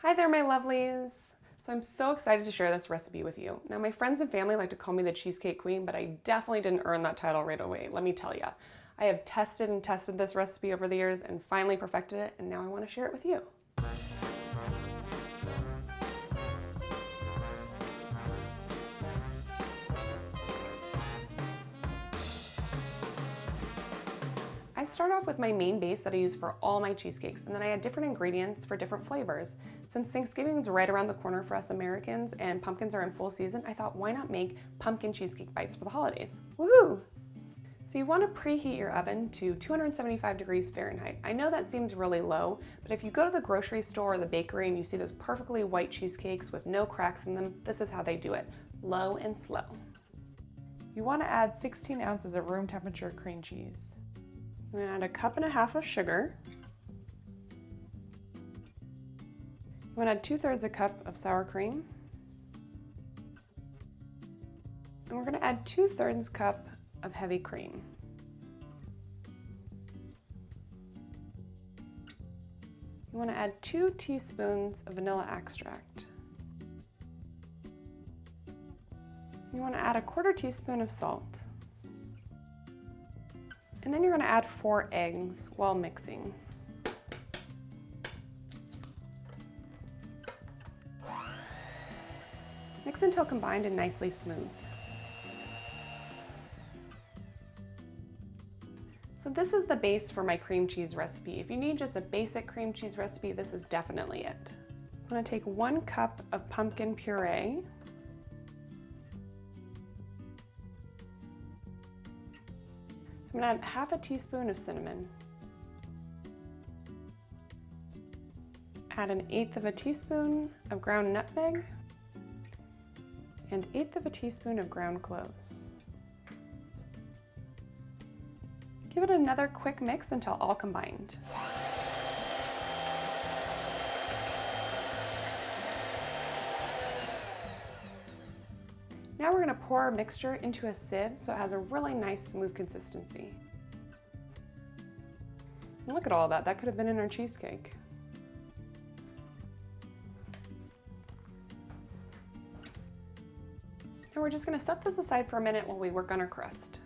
Hi there, my lovelies. So I'm so excited to share this recipe with you. Now, my friends and family like to call me the Cheesecake Queen, but I definitely didn't earn that title right away, let me tell you. I have tested and tested this recipe over the years and finally perfected it, and now I want to share it with you. I start off with my main base that I use for all my cheesecakes, and then I add different ingredients for different flavors. Since Thanksgiving is right around the corner for us Americans and pumpkins are in full season, I thought why not make pumpkin cheesecake bites for the holidays? Woohoo! So you want to preheat your oven to 275 degrees Fahrenheit. I know that seems really low, but if you go to the grocery store or the bakery and you see those perfectly white cheesecakes with no cracks in them, this is how they do it, low and slow. You want to add 16 ounces of room temperature cream cheese. I'm going to add a cup and a half of sugar. I'm going to add 2/3 a cup of sour cream. And we're going to add 2/3 cup of heavy cream. You want to add 2 teaspoons of vanilla extract. You want to add a 1/4 teaspoon of salt. And then you're going to add 4 eggs while mixing. Mix until combined and nicely smooth. So this is the base for my cream cheese recipe. If you need just a basic cream cheese recipe, this is definitely it. I'm going to take 1 cup of pumpkin puree. I'm going to add 1/2 teaspoon of cinnamon. Add 1/8 teaspoon of ground nutmeg and 1/8 teaspoon of ground cloves. Give it another quick mix until all combined. Now we're going to pour our mixture into a sieve so it has a really nice smooth consistency. And look at all that, that could have been in our cheesecake. Now we're just going to set this aside for a minute while we work on our crust.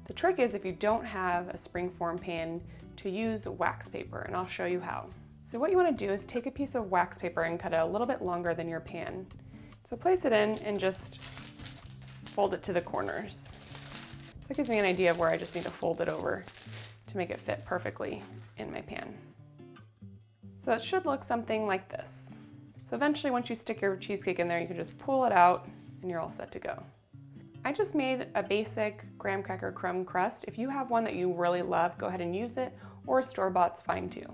The trick is, if you don't have a springform pan, to use wax paper, and I'll show you how. So what you want to do is take a piece of wax paper and cut it a little bit longer than your pan. So place it in and just fold it to the corners. That gives me an idea of where I just need to fold it over to make it fit perfectly in my pan. So it should look something like this. So eventually, once you stick your cheesecake in there, you can just pull it out and you're all set to go. I just made a basic graham cracker crumb crust. If you have one that you really love, go ahead and use it, or store-bought's fine too.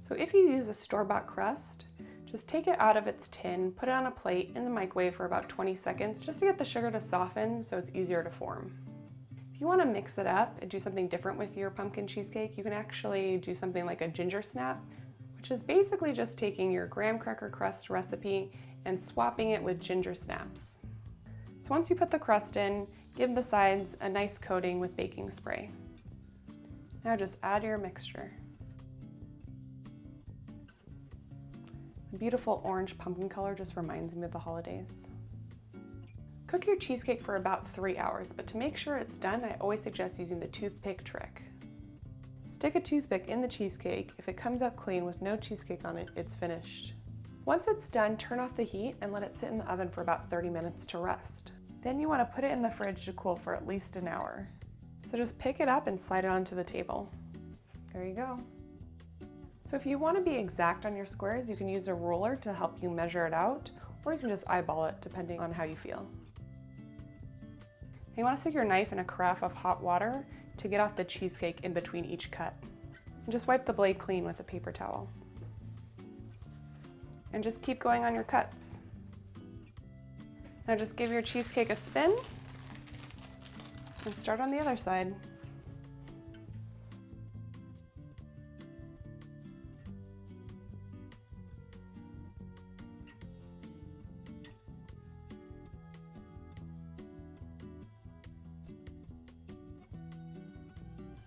So if you use a store-bought crust, just take it out of its tin, put it on a plate in the microwave for about 20 seconds just to get the sugar to soften so it's easier to form. If you want to mix it up and do something different with your pumpkin cheesecake, you can actually do something like a ginger snap, which is basically just taking your graham cracker crust recipe and swapping it with ginger snaps. So once you put the crust in, give the sides a nice coating with baking spray. Now just add your mixture. The beautiful orange pumpkin color just reminds me of the holidays. Cook your cheesecake for about 3 hours, but to make sure it's done, I always suggest using the toothpick trick. Stick a toothpick in the cheesecake. If it comes out clean with no cheesecake on it, it's finished. Once it's done, turn off the heat and let it sit in the oven for about 30 minutes to rest. Then you want to put it in the fridge to cool for at least an hour. So just pick it up and slide it onto the table. There you go. So if you want to be exact on your squares, you can use a ruler to help you measure it out, or you can just eyeball it depending on how you feel. You want to stick your knife in a carafe of hot water to get off the cheesecake in between each cut. And just wipe the blade clean with a paper towel. And just keep going on your cuts. Now just give your cheesecake a spin and start on the other side.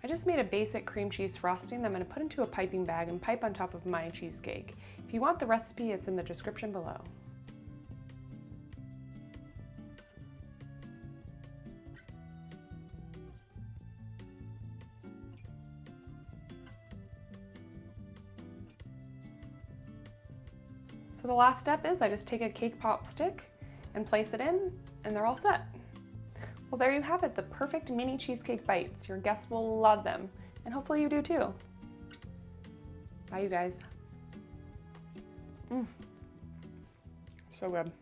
I just made a basic cream cheese frosting that I'm going to put into a piping bag and pipe on top of my cheesecake. If you want the recipe, it's in the description below. So the last step is I just take a cake pop stick and place it in, and they're all set. Well, there you have it, the perfect mini cheesecake bites. Your guests will love them, and hopefully you do too. Bye, you guys. So good.